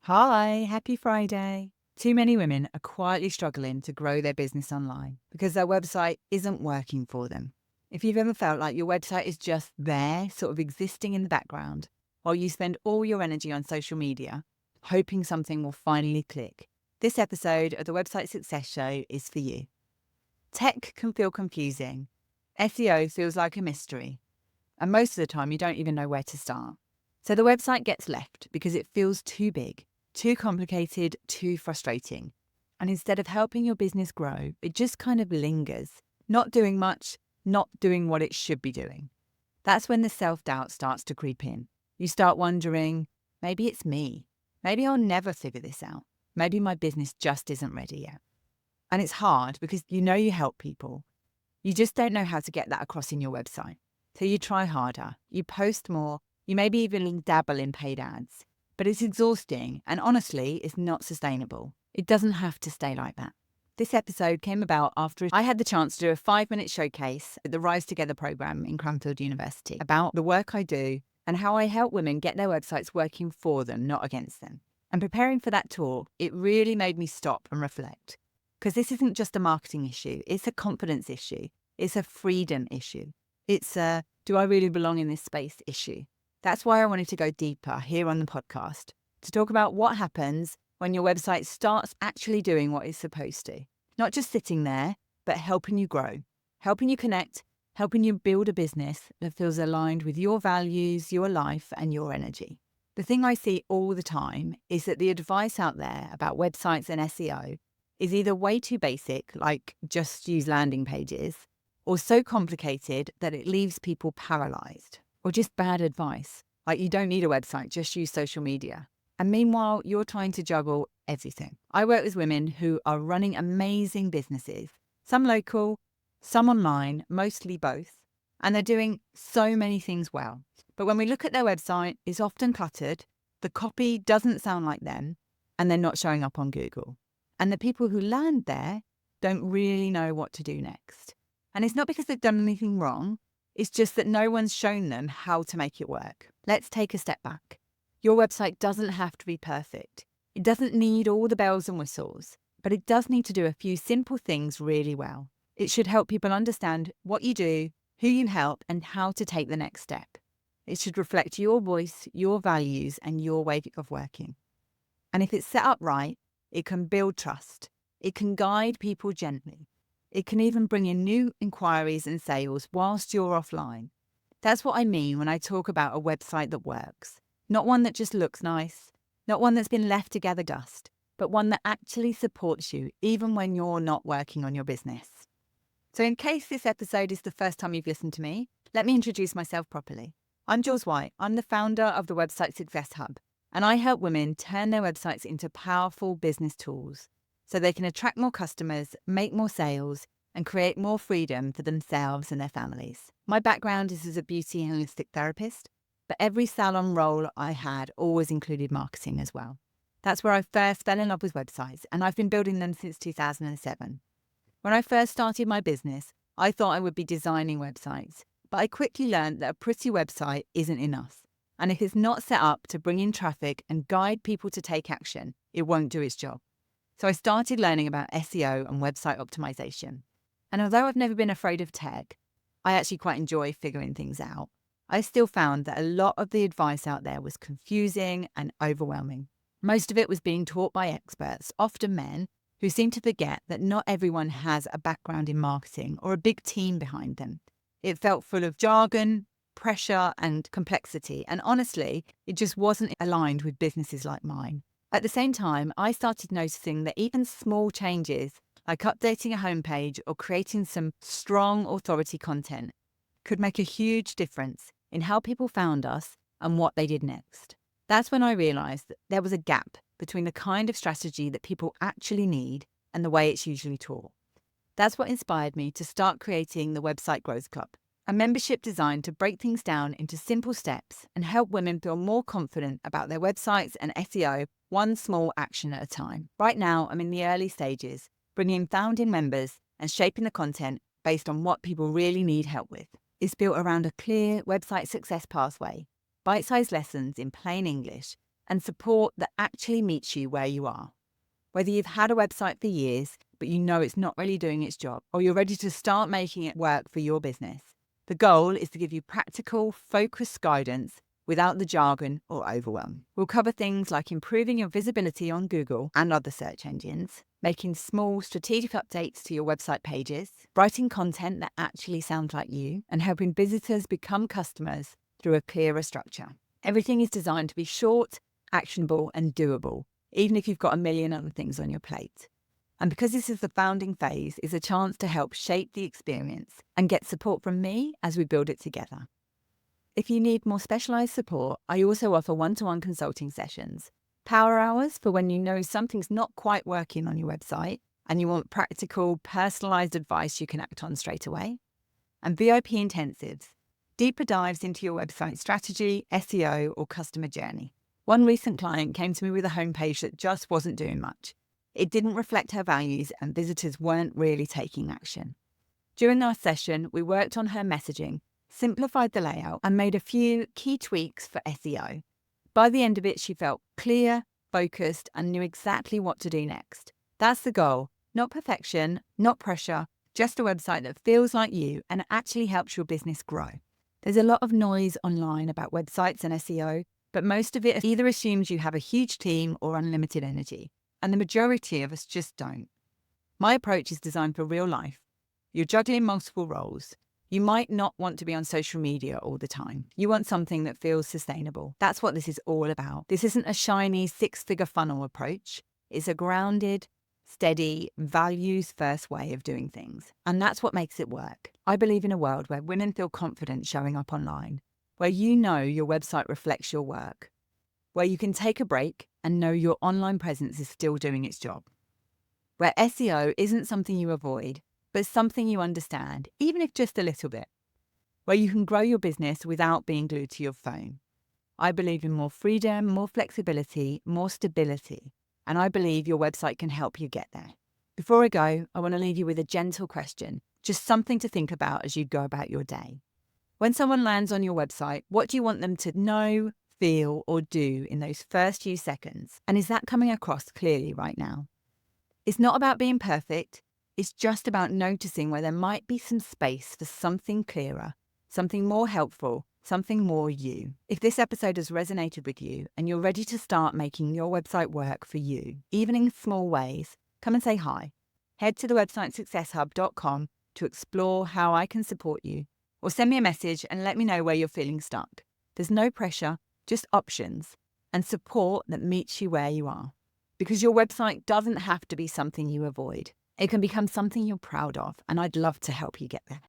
Hi, happy Friday. Too many women are quietly struggling to grow their business online because their website isn't working for them. If you've ever felt like your website is just there, sort of existing in the background, while you spend all your energy on social media, hoping something will finally click, this episode of the Website Success Show is for you. Tech can feel confusing. SEO feels like a mystery. And most of the time, you don't even know where to start. So the website gets left because it feels too big, too complicated, too frustrating. And instead of helping your business grow, it just kind of lingers, not doing much, not doing what it should be doing. That's when the self-doubt starts to creep in. You start wondering, maybe it's me. Maybe I'll never figure this out. Maybe my business just isn't ready yet. And it's hard because you know you help people. You just don't know how to get that across in your website. So you try harder, you post more, you maybe even dabble in paid ads. But it's exhausting and honestly, it's not sustainable. It doesn't have to stay like that. This episode came about after I had the chance to do a 5-minute showcase at the Rise Together program in Cranfield University about the work I do and how I help women get their websites working for them, not against them. And preparing for that talk, it really made me stop and reflect. Because this isn't just a marketing issue, it's a confidence issue. It's a freedom issue. It's a, do I really belong in this space issue? That's why I wanted to go deeper here on the podcast to talk about what happens when your website starts actually doing what it's supposed to. Not just sitting there, but helping you grow, helping you connect, helping you build a business that feels aligned with your values, your life, and your energy. The thing I see all the time is that the advice out there about websites and SEO is either way too basic, like just use landing pages, or so complicated that it leaves people paralyzed, or just bad advice, like you don't need a website, just use social media. And meanwhile, you're trying to juggle everything. I work with women who are running amazing businesses, some local, some online, mostly both, and they're doing so many things well. But when we look at their website, it's often cluttered, the copy doesn't sound like them, and they're not showing up on Google. And the people who land there don't really know what to do next. And it's not because they've done anything wrong. It's just that no one's shown them how to make it work. Let's take a step back. Your website doesn't have to be perfect. It doesn't need all the bells and whistles, but it does need to do a few simple things really well. It should help people understand what you do, who you help, and how to take the next step. It should reflect your voice, your values, and your way of working. And if it's set up right, it can build trust. It can guide people gently. It can even bring in new inquiries and sales whilst you're offline. That's what I mean when I talk about a website that works. Not one that just looks nice, not one that's been left to gather dust, but one that actually supports you even when you're not working on your business. So in case this episode is the first time you've listened to me, let me introduce myself properly. I'm Jules White. I'm the founder of the Website Success Hub, and I help women turn their websites into powerful business tools so they can attract more customers, make more sales, and create more freedom for themselves and their families. My background is as a beauty and holistic therapist, but every salon role I had always included marketing as well. That's where I first fell in love with websites, and I've been building them since 2007. When I first started my business, I thought I would be designing websites, but I quickly learned that a pretty website isn't enough. And if it's not set up to bring in traffic and guide people to take action, it won't do its job. So I started learning about SEO and website optimization. And although I've never been afraid of tech, I actually quite enjoy figuring things out. I still found that a lot of the advice out there was confusing and overwhelming. Most of it was being taught by experts, often men, who seem to forget that not everyone has a background in marketing or a big team behind them. It felt full of jargon, pressure, and complexity, and honestly, it just wasn't aligned with businesses like mine. At the same time, I started noticing that even small changes, like updating a homepage or creating some strong authority content, could make a huge difference in how people found us and what they did next. That's when I realized that there was a gap between the kind of strategy that people actually need and the way it's usually taught. That's what inspired me to start creating the Website Growth Club, a membership designed to break things down into simple steps and help women feel more confident about their websites and SEO, one small action at a time. Right now, I'm in the early stages, bringing founding members and shaping the content based on what people really need help with. It's built around a clear website success pathway, bite-sized lessons in plain English, and support that actually meets you where you are. Whether you've had a website for years, but you know it's not really doing its job, or you're ready to start making it work for your business, the goal is to give you practical, focused guidance without the jargon or overwhelm. We'll cover things like improving your visibility on Google and other search engines, making small strategic updates to your website pages, writing content that actually sounds like you, and helping visitors become customers through a clearer structure. Everything is designed to be short, actionable, and doable, even if you've got a million other things on your plate. And because this is the founding phase, it's a chance to help shape the experience and get support from me as we build it together. If you need more specialised support, I also offer one-to-one consulting sessions, power hours for when you know something's not quite working on your website and you want practical, personalised advice you can act on straight away, and VIP intensives, deeper dives into your website strategy, SEO, or customer journey. One recent client came to me with a homepage that just wasn't doing much. It didn't reflect her values and visitors weren't really taking action. During our session, we worked on her messaging, simplified the layout, and made a few key tweaks for SEO. By the end of it, she felt clear, focused, and knew exactly what to do next. That's the goal. Not perfection, not pressure, just a website that feels like you and actually helps your business grow. There's a lot of noise online about websites and SEO, but most of it either assumes you have a huge team or unlimited energy, and the majority of us just don't. My approach is designed for real life. You're juggling multiple roles. You might not want to be on social media all the time. You want something that feels sustainable. That's what this is all about. This isn't a shiny six-figure funnel approach. It's a grounded, steady, values-first way of doing things. And that's what makes it work. I believe in a world where women feel confident showing up online, where you know your website reflects your work, where you can take a break and know your online presence is still doing its job, where SEO isn't something you avoid, but something you understand, even if just a little bit, where you can grow your business without being glued to your phone. I believe in more freedom, more flexibility, more stability, and I believe your website can help you get there. Before I go, I want to leave you with a gentle question, just something to think about as you go about your day. When someone lands on your website, what do you want them to know, feel, or do in those first few seconds? And is that coming across clearly right now? It's not about being perfect. It's just about noticing where there might be some space for something clearer, something more helpful, something more you. If this episode has resonated with you and you're ready to start making your website work for you, even in small ways, come and say hi. Head to the website successhub.com to explore how I can support you, or send me a message and let me know where you're feeling stuck. There's no pressure, just options and support that meets you where you are. Because your website doesn't have to be something you avoid. It can become something you're proud of, and I'd love to help you get there.